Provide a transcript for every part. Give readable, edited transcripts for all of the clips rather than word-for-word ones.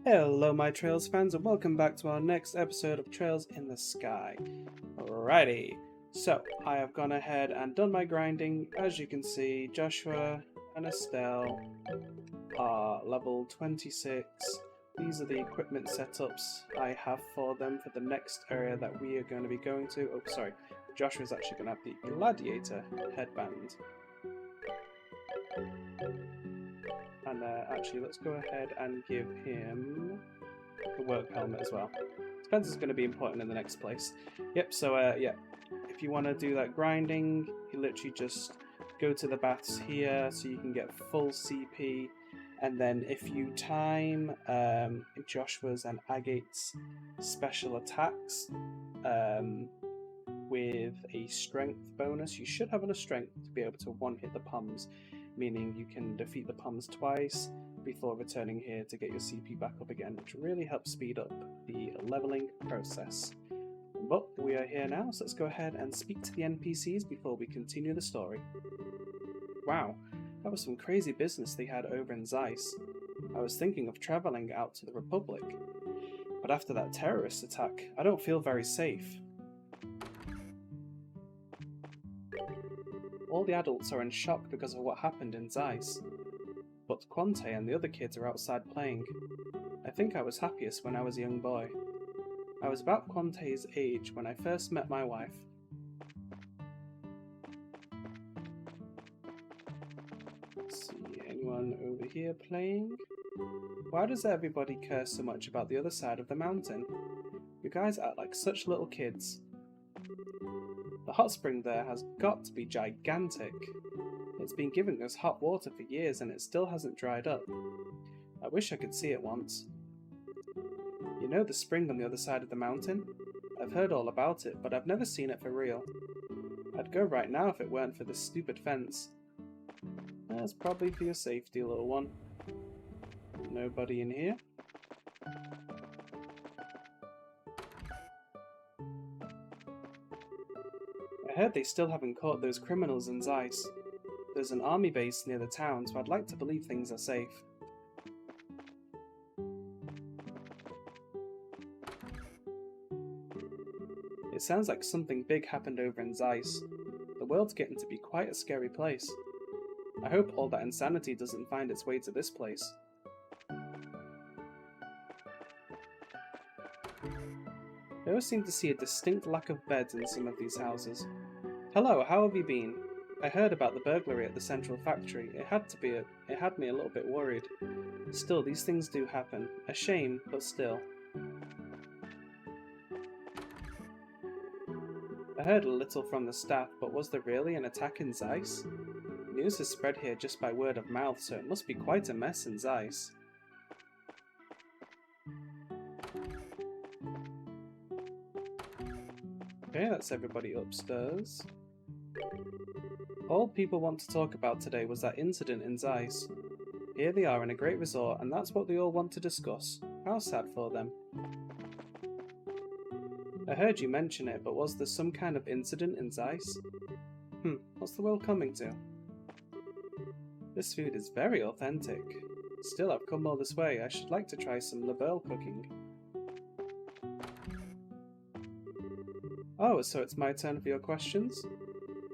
Hello my Trails fans and welcome back to our next episode of Trails in the Sky. Alrighty, so I have gone ahead and done my grinding. As you can see, Joshua and Estelle are level 26. These are the equipment setups I have for them for the next area that we are going to be going to. Oh sorry, Joshua's actually going to have the gladiator headband. And actually, let's go ahead and give him the work helmet as well. Spencer's going to be important in the next place. Yep, so yeah, if you want to do that grinding, you literally just go to the baths here so you can get full CP. And then if you time Joshua's and Agate's special attacks with a strength bonus, you should have enough strength to be able to one-hit the pums. Meaning you can defeat the pums twice before returning here to get your CP back up again, which really helps speed up the leveling process. But we are here now, so let's go ahead and speak to the NPCs before we continue the story. Wow, that was some crazy business they had over in Zeiss. I was thinking of travelling out to the Republic, but after that terrorist attack, I don't feel very safe. All the adults are in shock because of what happened in Zeiss, but Quante and the other kids are outside playing. I think I was happiest when I was a young boy. I was about Quante's age when I first met my wife. Let's see, anyone over here playing? Why does everybody care so much about the other side of the mountain? You guys act like such little kids. The hot spring there has got to be gigantic. It's been giving us hot water for years and it still hasn't dried up. I wish I could see it once. You know the spring on the other side of the mountain? I've heard all about it, but I've never seen it for real. I'd go right now if it weren't for this stupid fence. That's probably for your safety, little one. Nobody in here? I heard they still haven't caught those criminals in Zeiss. There's an army base near the town, so I'd like to believe things are safe. It sounds like something big happened over in Zeiss. The world's getting to be quite a scary place. I hope all that insanity doesn't find its way to this place. I always seem to see a distinct lack of beds in some of these houses. Hello, how have you been? I heard about the burglary at the central factory. It had me a little bit worried. Still, these things do happen. A shame, but still. I heard a little from the staff, but was there really an attack in Zeiss? News has spread here just by word of mouth, so it must be quite a mess in Zeiss. Okay, that's everybody upstairs. All people want to talk about today was that incident in Zeiss. Here they are in a great resort, and that's what they all want to discuss. How sad for them. I heard you mention it, but was there some kind of incident in Zeiss? What's the world coming to? This food is very authentic. Still, I've come all this way. I should like to try some Laverle cooking. Oh, so it's my turn for your questions?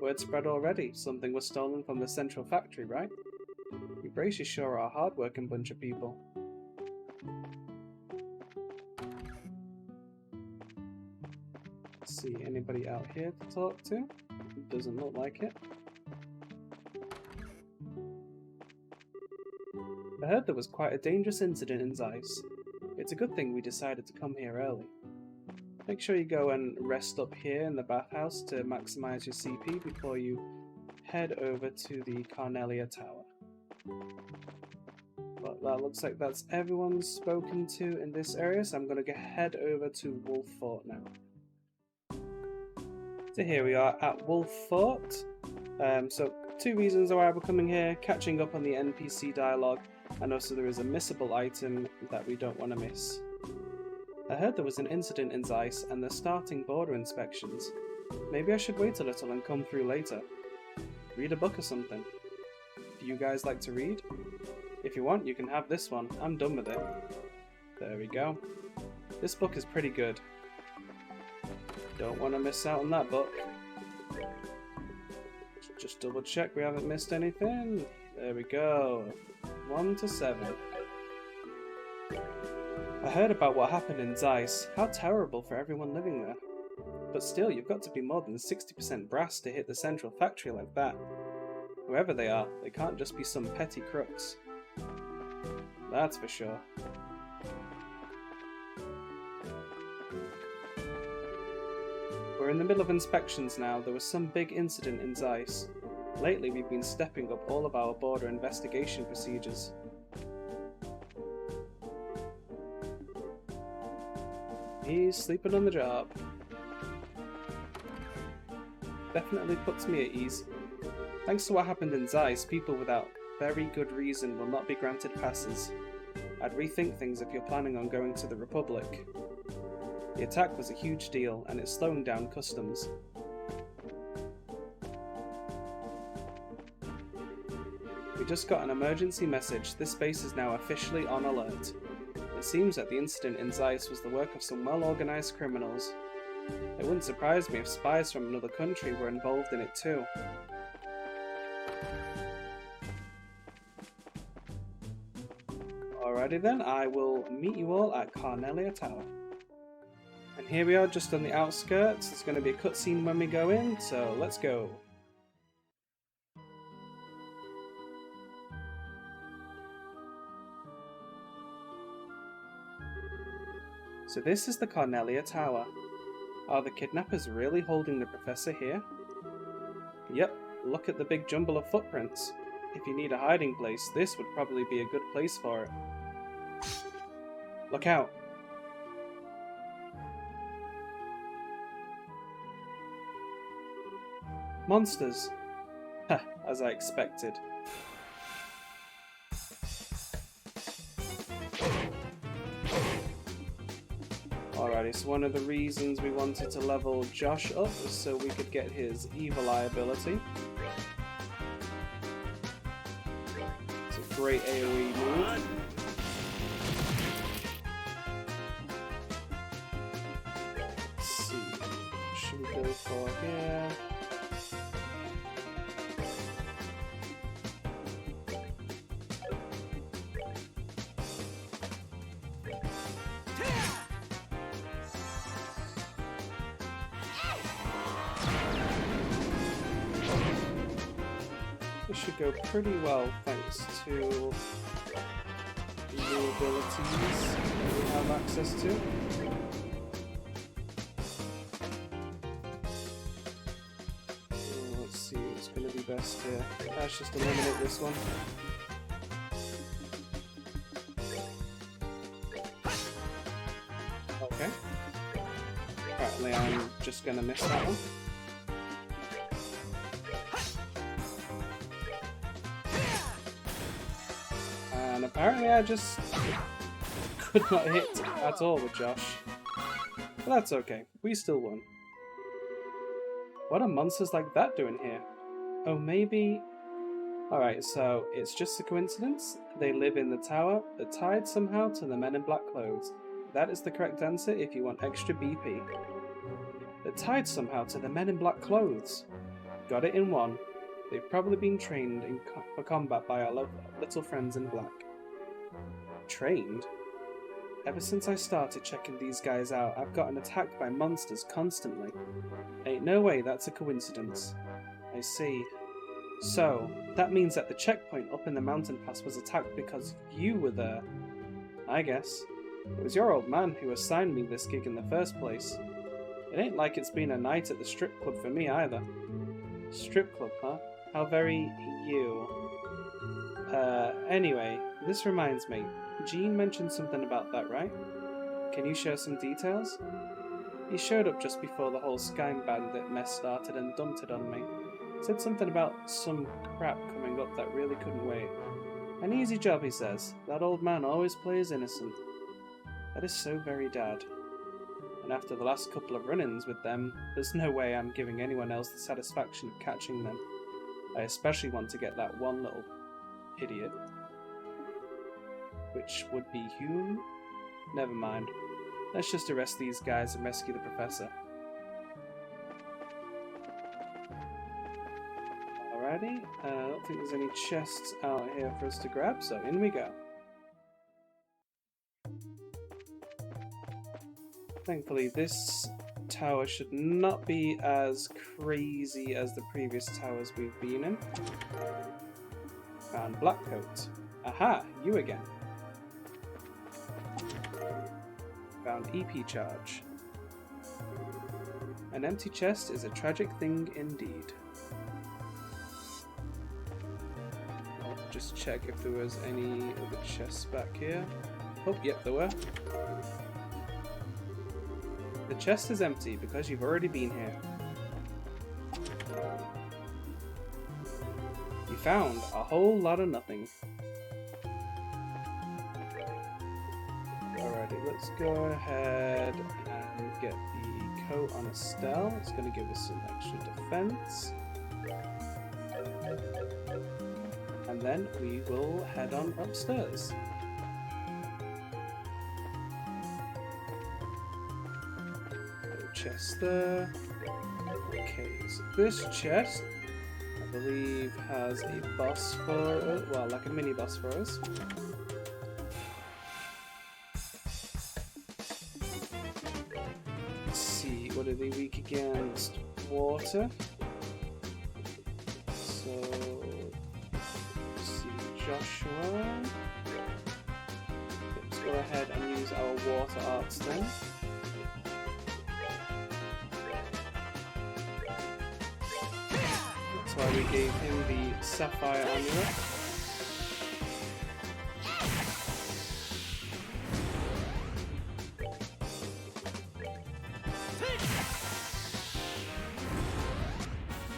Word spread already. Something was stolen from the central factory, right? You Bracious sure are a hard-working bunch of people. Let's see, anybody out here to talk to? Doesn't look like it. I heard there was quite a dangerous incident in Zeiss. It's a good thing we decided to come here early. Make sure you go and rest up here in the bathhouse to maximize your CP before you head over to the Carnelia tower. But that looks like that's everyone spoken to in this area, so I'm going to head over to Wolf Fort now. So here we are at Wolf Fort. So two reasons why we're coming here: catching up on the NPC dialogue, and also there is a missable item that we don't want to miss. I heard there was an incident in Zeiss and they're starting border inspections. Maybe I should wait a little and come through later. Read a book or something. Do you guys like to read? If you want, you can have this one. I'm done with it. There we go. This book is pretty good. Don't want to miss out on that book. Just double check we haven't missed anything. There we go. 1 to 7. I heard about what happened in Zeiss. How terrible for everyone living there. But still, you've got to be more than 60% brass to hit the central factory like that. Whoever they are, they can't just be some petty crooks. That's for sure. We're in the middle of inspections now. There was some big incident in Zeiss. Lately we've been stepping up all of our border investigation procedures. He's sleeping on the job. Definitely puts me at ease. Thanks to what happened in Zeiss, people without very good reason will not be granted passes. I'd rethink things if you're planning on going to the Republic. The attack was a huge deal, and it's slowing down customs. We just got an emergency message. This base is now officially on alert. It seems that the incident in Zeiss was the work of some well-organized criminals. It wouldn't surprise me if spies from another country were involved in it too. Alrighty then, I will meet you all at Carnelia Tower. And here we are just on the outskirts. There's going to be a cutscene when we go in, so let's go. So this is the Carnelia Tower. Are the kidnappers really holding the professor here? Yep, look at the big jumble of footprints. If you need a hiding place, this would probably be a good place for it. Look out! Monsters! Heh, as I expected. Alrighty, so one of the reasons we wanted to level Josh up was so we could get his Evil Eye ability. It's a great AoE move. Let's see, what should we go for here? This should go pretty well thanks to the new abilities that we have access to. Let's see what's going to be best here. Let's just eliminate this one. Okay. Apparently I'm just going to miss that one. And apparently I just could not hit at all with Josh. But that's okay, we still won. What are monsters like that doing here? Oh, maybe... Alright, so it's just a coincidence. They live in the tower, but tied somehow to the men in black clothes. That is the correct answer if you want extra BP. They're tied somehow to the men in black clothes. Got it in one. They've probably been trained for combat by our little friends in black. Trained? Ever since I started checking these guys out, I've gotten attacked by monsters constantly. Ain't no way that's a coincidence. I see. So, that means that the checkpoint up in the mountain pass was attacked because you were there. I guess. It was your old man who assigned me this gig in the first place. It ain't like it's been a night at the strip club for me either. Strip club, huh? How very you. Anyway, this reminds me. Jean mentioned something about that, right? Can you share some details? He showed up just before the whole Sky Bandit mess started and dumped it on me. Said something about some crap coming up that really couldn't wait. An easy job, he says. That old man always plays innocent. That is so very dad. And after the last couple of run-ins with them, there's no way I'm giving anyone else the satisfaction of catching them. I especially want to get that one little idiot. Which would be Hume? Never mind. Let's just arrest these guys and rescue the professor. Alrighty, I don't think there's any chests out here for us to grab, so in we go. Thankfully, this tower should not be as crazy as the previous towers we've been in. Found black coat. Aha, you again. Found EP charge. An empty chest is a tragic thing indeed. I'll just check if there was any other chests back here. Oh, yep, there were. The chest is empty because you've already been here. You found a whole lot of nothing. Alrighty, let's go ahead and get the coat on Estelle. It's going to give us some extra defense. And then we will head on upstairs. Chest there. Okay, so this chest, I believe, has a boss for us. Well, like a mini boss for us. Let's see, what are they weak against? Water. So, let's see, Joshua. Let's go ahead and use our water arts then. That's why we gave him the sapphire amulet.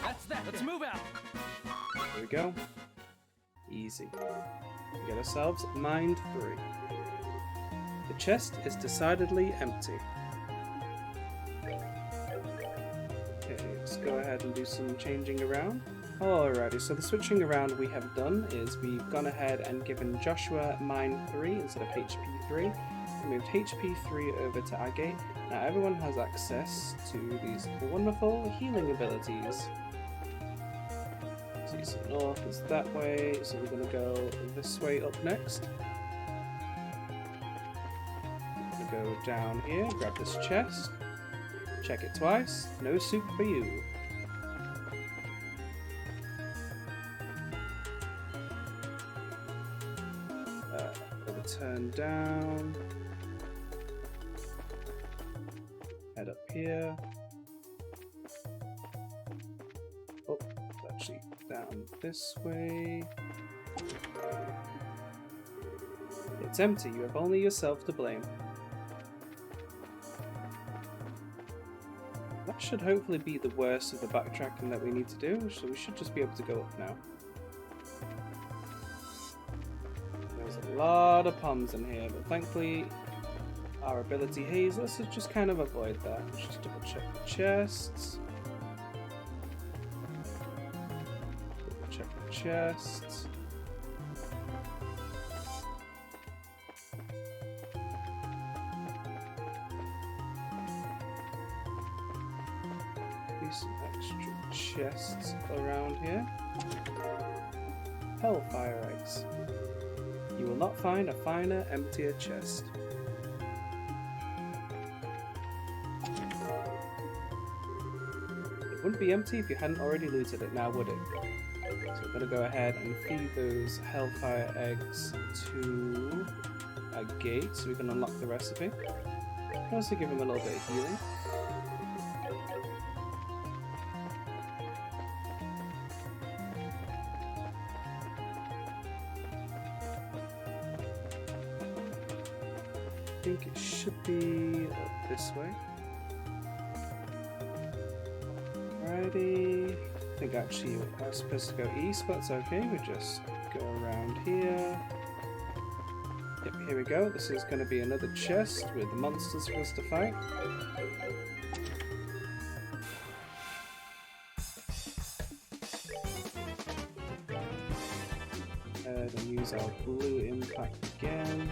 That's that. Let's move out. There we go. Easy. We get ourselves mind 3. The chest is decidedly empty. Let's go ahead and do some changing around. Alrighty, so the switching around we have done is we've gone ahead and given Joshua Mind 3 instead of HP 3. We moved HP 3 over to Agate. Now everyone has access to these wonderful healing abilities. So north is that way, so we're going to go this way up next. We're going to go down here, grab this chest. Check it twice. No soup for you. Turn down. Head up here. Oh, it's actually down this way. It's empty. You have only yourself to blame. That should hopefully be the worst of the backtracking that we need to do, so we should just be able to go up now. There's a lot of ponds in here, but thankfully our ability haze lets us just kind of avoid that. Let's just double check the chests. Double check the chests. Some extra chests around here. Hellfire eggs. You will not find a finer, emptier chest. It wouldn't be empty if you hadn't already looted it now, would it? So we're going to go ahead and feed those Hellfire eggs to a gate so we can unlock the recipe. Also give him a little bit of healing. I think it should be up this way. Alrighty. I think actually I was supposed to go east, but it's okay. We just go around here. Yep, here we go. This is going to be another chest with monsters for us to fight. And use our blue impact again.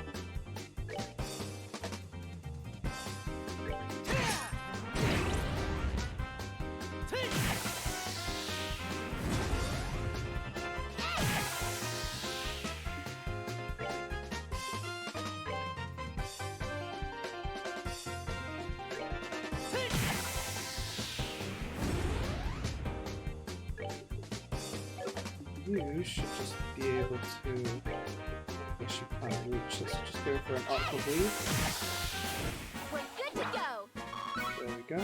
you should just be able to... Yes, you can't reach. Let's just go for an aqua bleed. We're good to go. There we go.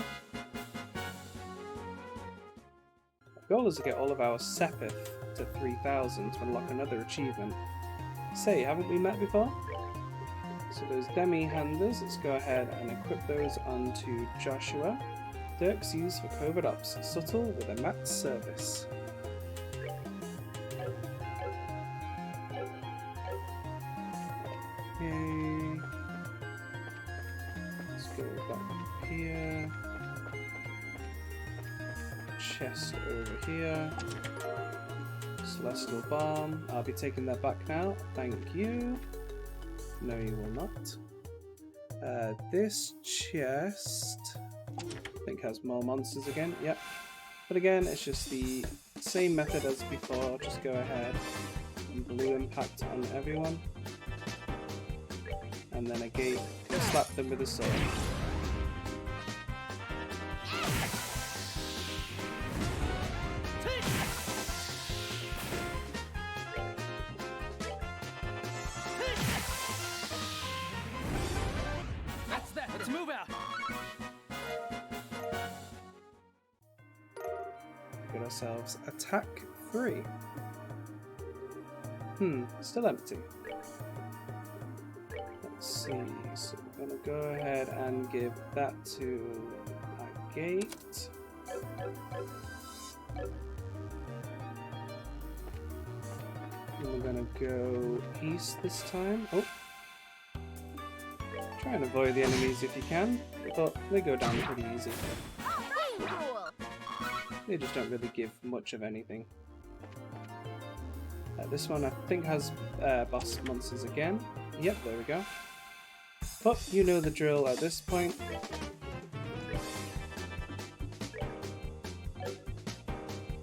Our goal is to get all of our Sepith to 3000 to unlock another achievement. Say, haven't we met before? So those demi-handers, let's go ahead and equip those onto Joshua. Dirk's used for covert ops, subtle with a max service. Okay. Let's go back here. Chest over here. Celestial Bomb. I'll be taking that back now. Thank you. No, you will not. This chest, I think, has more monsters again. Yep. But again, it's just the same method as before. Just go ahead and blue impact on everyone. And then a gate can slap them with a sword. Get ourselves attack 3. Still empty. Let's see, so we're gonna go ahead and give that to a gate. And we're gonna go east this time. Oh! Try and avoid the enemies if you can, but they go down pretty easy. Cool. They just don't really give much of anything. This one I think has boss monsters again. Yep, there we go. But you know the drill at this point.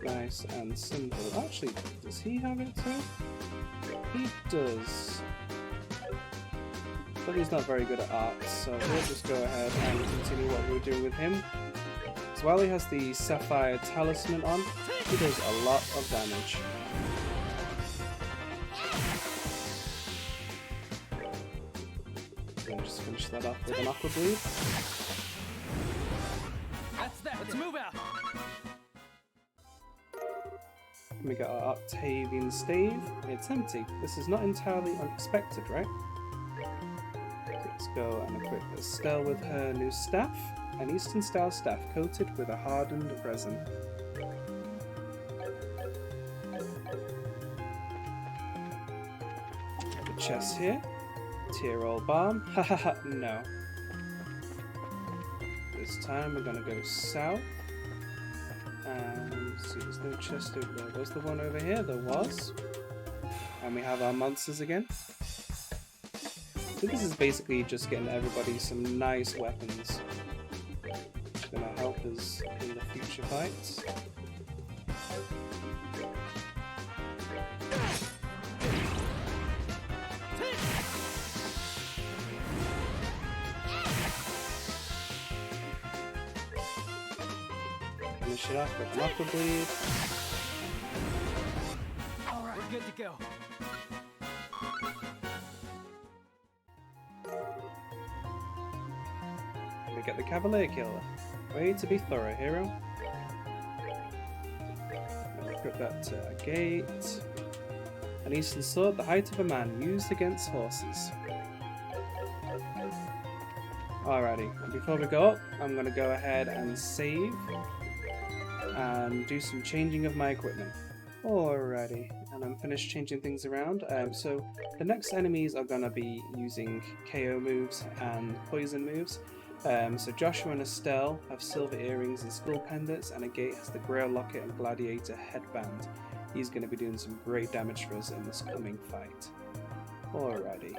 Nice and simple. Actually, does he have it too? He does. But he's not very good at arts, so we'll just go ahead and continue what we're doing with him. So while he has the Sapphire Talisman on, he does a lot of damage. So just finish that off with an Aqua Bleed. That's that. Let's move out. We got our Octavian Stave. It's empty. This is not entirely unexpected, right? Let's go and equip Estelle with her new staff. An Eastern style staff coated with a hardened resin. The chest here. Tyrol Balm. Hahaha, no. This time we're gonna go south. And see, there's no chest over there. Was the one over here? There was. And we have our monsters again. So this is basically just getting everybody some nice weapons. Which are going to help us in the future fights. Finish it off with an Aqua Bleed. Alright, we're good to go. We get the Cavalier Killer. Way to be thorough, hero. Equip that to a gate. An Eastern Sword, the height of a man, used against horses. Alrighty, and before we go up, I'm going to go ahead and save. And do some changing of my equipment. Alrighty, and I'm finished changing things around. So the next enemies are going to be using KO moves and poison moves. So Joshua and Estelle have silver earrings and skull pendants, and a gate has the Grail Locket and Gladiator headband. He's going to be doing some great damage for us in this coming fight. Alrighty.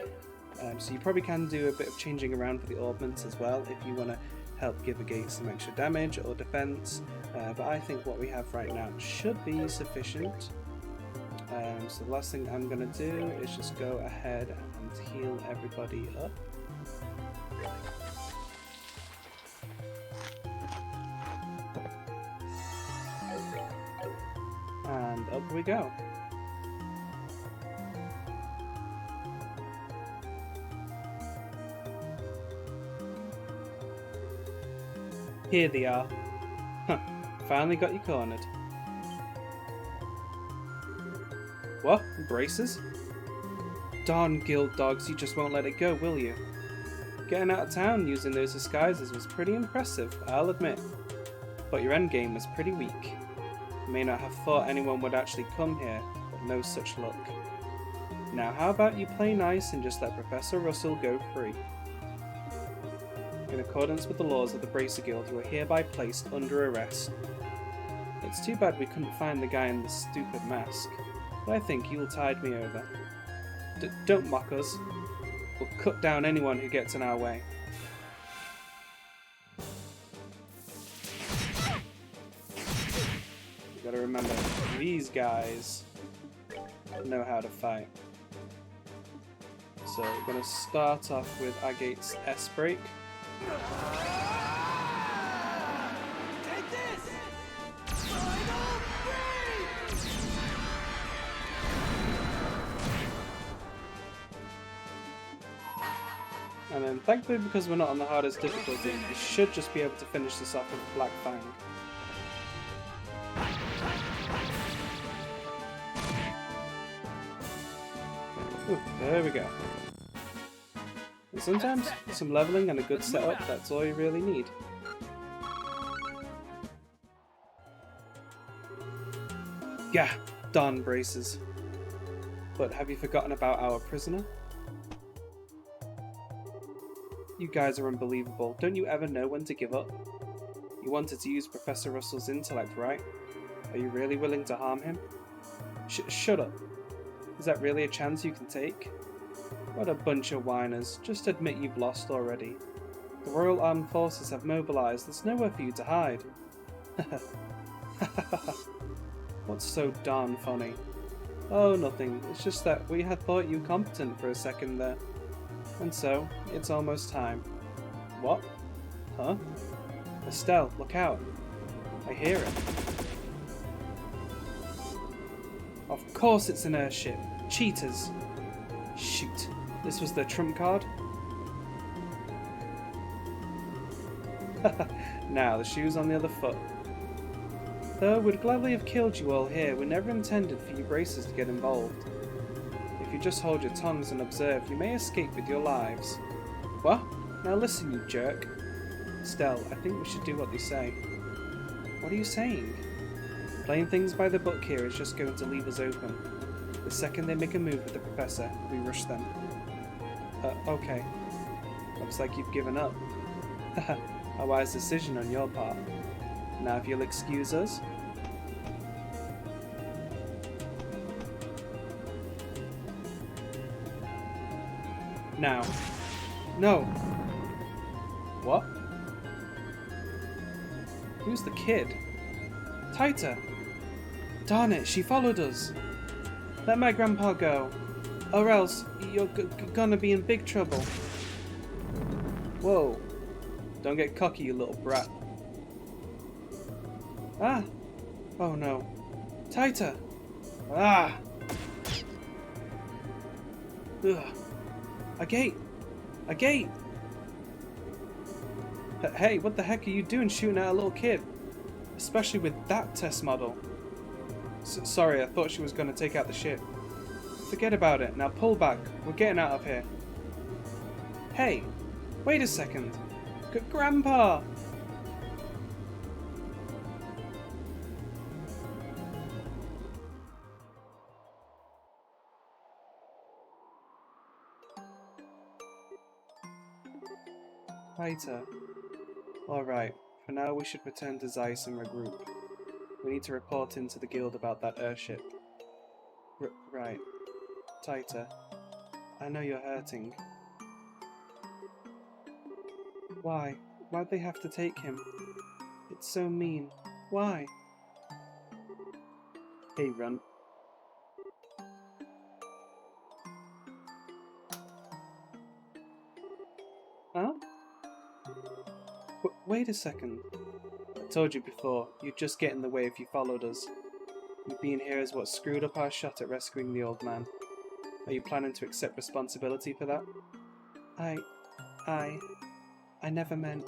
So you probably can do a bit of changing around for the augments as well if you want to help give a gate some extra damage or defense. But I think what we have right now should be sufficient. So the last thing I'm going to do is just go ahead and heal everybody up. And up we go. Here they are. Huh, finally got you cornered. What? Braces? Darn guild dogs, you just won't let it go, will you? Getting out of town using those disguises was pretty impressive, I'll admit. But your endgame was pretty weak. You may not have thought anyone would actually come here, but no such luck. Now how about you play nice and just let Professor Russell go free? In accordance with the laws of the Bracer Guild, you are hereby placed under arrest. It's too bad we couldn't find the guy in the stupid mask, but I think you'll tide me over. Don't mock us. We'll cut down anyone who gets in our way. You gotta remember, these guys know how to fight. So we're gonna start off with Agate's S-Break. Take this! Final break! And then thankfully, because we're not on the hardest difficulty, we should just be able to finish this off with Black Fang. Ooh, there we go. And sometimes, some leveling and a good setup, that's all you really need. Gah! Darn braces. But have you forgotten about our prisoner? You guys are unbelievable. Don't you ever know when to give up? You wanted to use Professor Russell's intellect, right? Are you really willing to harm him? Shut up. Is that really a chance you can take? What a bunch of whiners. Just admit you've lost already. The Royal Armed Forces have mobilized. There's nowhere for you to hide. What's so darn funny? Oh, nothing. It's just that we had thought you competent for a second there. And so, it's almost time. What? Huh? Estelle, look out. I hear it. Of course it's an airship. Cheaters. Shoot. This was their trump card? Now, the shoe's on the other foot. Though we'd gladly have killed you all here, we never intended for you bracers to get involved. If you just hold your tongues and observe, you may escape with your lives. What? Now listen, you jerk. Estelle, I think we should do what they say. What are you saying? Playing things by the book here is just going to leave us open. The second they make a move with the Professor, we rush them. Okay. Looks like you've given up. A wise decision on your part. Now if you'll excuse us. Now. No. What? Who's the kid? Taita! Darn it, she followed us! Let my grandpa go, or else you're gonna be in big trouble. Whoa. Don't get cocky, you little brat. Ah! Oh no. Taita! Ah! Ugh. A gate! A gate! Hey, what the heck are you doing shooting at a little kid? Especially with that test model. Sorry, I thought she was going to take out the ship. Forget about it. Now pull back. We're getting out of here. Hey! Wait a second. Grandpa! Later. Alright, for now we should return to Zeiss and regroup. We need to report into the guild about that airship. Right. Taita, I know you're hurting. Why? Why'd they have to take him? It's so mean. Why? Hey, Runt. Huh? Wait a second. I told you before, you'd just get in the way if you followed us. You being here is what screwed up our shot at rescuing the old man. Are you planning to accept responsibility for that? I never meant...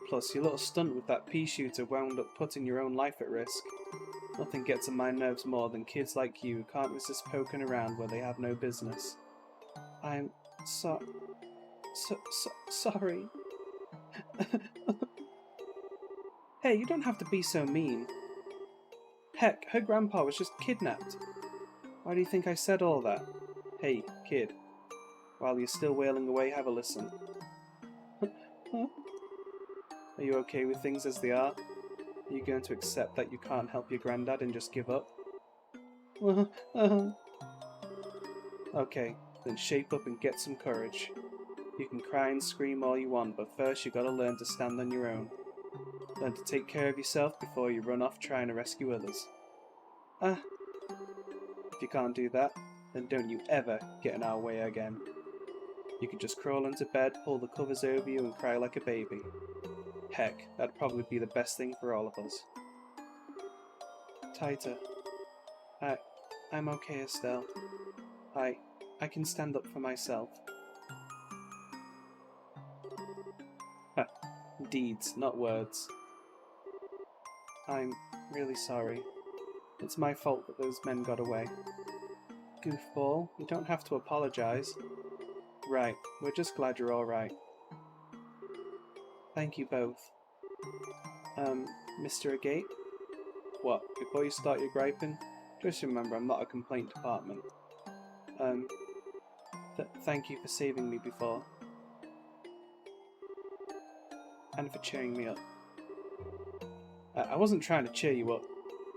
Plus, your little stunt with that pea shooter wound up putting your own life at risk. Nothing gets on my nerves more than kids like you who can't resist poking around where they have no business. I'm sorry. Hey, you don't have to be so mean. Heck, her grandpa was just kidnapped. Why do you think I said all that? Hey, kid. While you're still wailing away, have a listen. Huh? Are you okay with things as they are? Are you going to accept that you can't help your granddad and just give up? Okay, then shape up and get some courage. You can cry and scream all you want, but first you gotta learn to stand on your own. Learn to take care of yourself before you run off trying to rescue others. If you can't do that, then don't you ever get in our way again. You can just crawl into bed, pull the covers over you and cry like a baby. Heck, that'd probably be the best thing for all of us. Tighter. I'm okay, Estelle. I can stand up for myself. Deeds, not words. I'm really sorry. It's my fault that those men got away. Goofball, you don't have to apologize. Right, we're just glad you're alright. Thank you both. Mr. Agate? What, before you start your griping? Just remember I'm not a complaint department. Thank you for saving me before. And for cheering me up. I wasn't trying to cheer you up.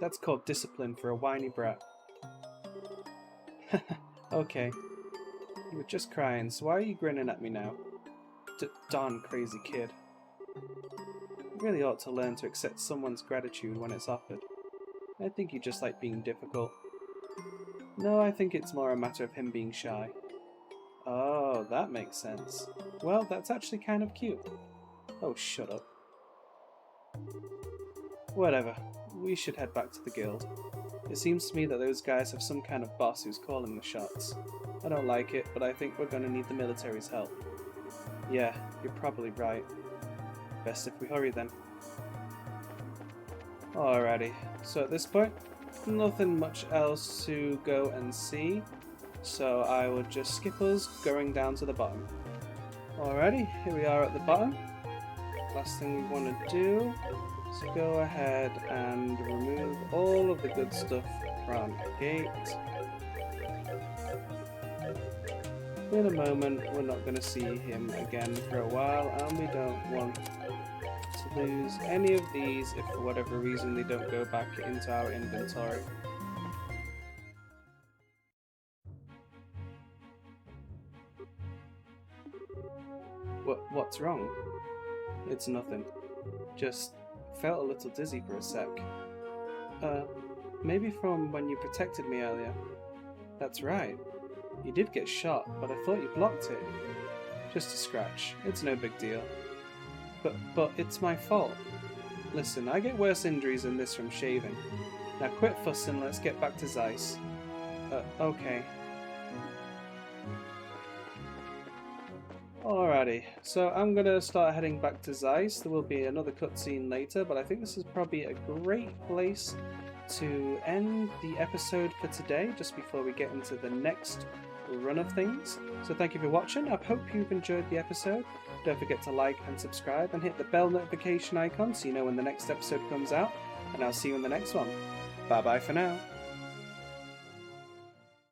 That's called discipline for a whiny brat. Okay. You were just crying, so why are you grinning at me now? Darn crazy kid. You really ought to learn to accept someone's gratitude when it's offered. I think you just like being difficult. No, I think it's more a matter of him being shy. Oh, that makes sense. Well, that's actually kind of cute. Oh, shut up. Whatever. We should head back to the guild. It seems to me that those guys have some kind of boss who's calling the shots. I don't like it, but I think we're going to need the military's help. Yeah, you're probably right. Best if we hurry then. Alrighty, so at this point, nothing much else to go and see, so I will just skip us going down to the bottom. Alrighty, here we are at the bottom. Last thing we want to do is go ahead and remove all of the good stuff from Gate. In a moment, we're not going to see him again for a while, and we don't want to lose any of these if for whatever reason they don't go back into our inventory. What's wrong? It's nothing. Just felt a little dizzy for a sec. Maybe from when you protected me earlier. That's right. You did get shot, but I thought you blocked it. Just a scratch. It's no big deal. But it's my fault. Listen, I get worse injuries than this from shaving. Now quit fussing, let's get back to Zeiss. Okay. Alrighty, so I'm gonna start heading back to Zeiss. There will be another cutscene later, but I think this is probably a great place to end the episode for today, just before we get into the next run of things. So thank you for watching. I hope you've enjoyed the episode. Don't forget to like and subscribe and hit the bell notification icon so you know when the next episode comes out, and I'll see you in the next one. Bye bye for now.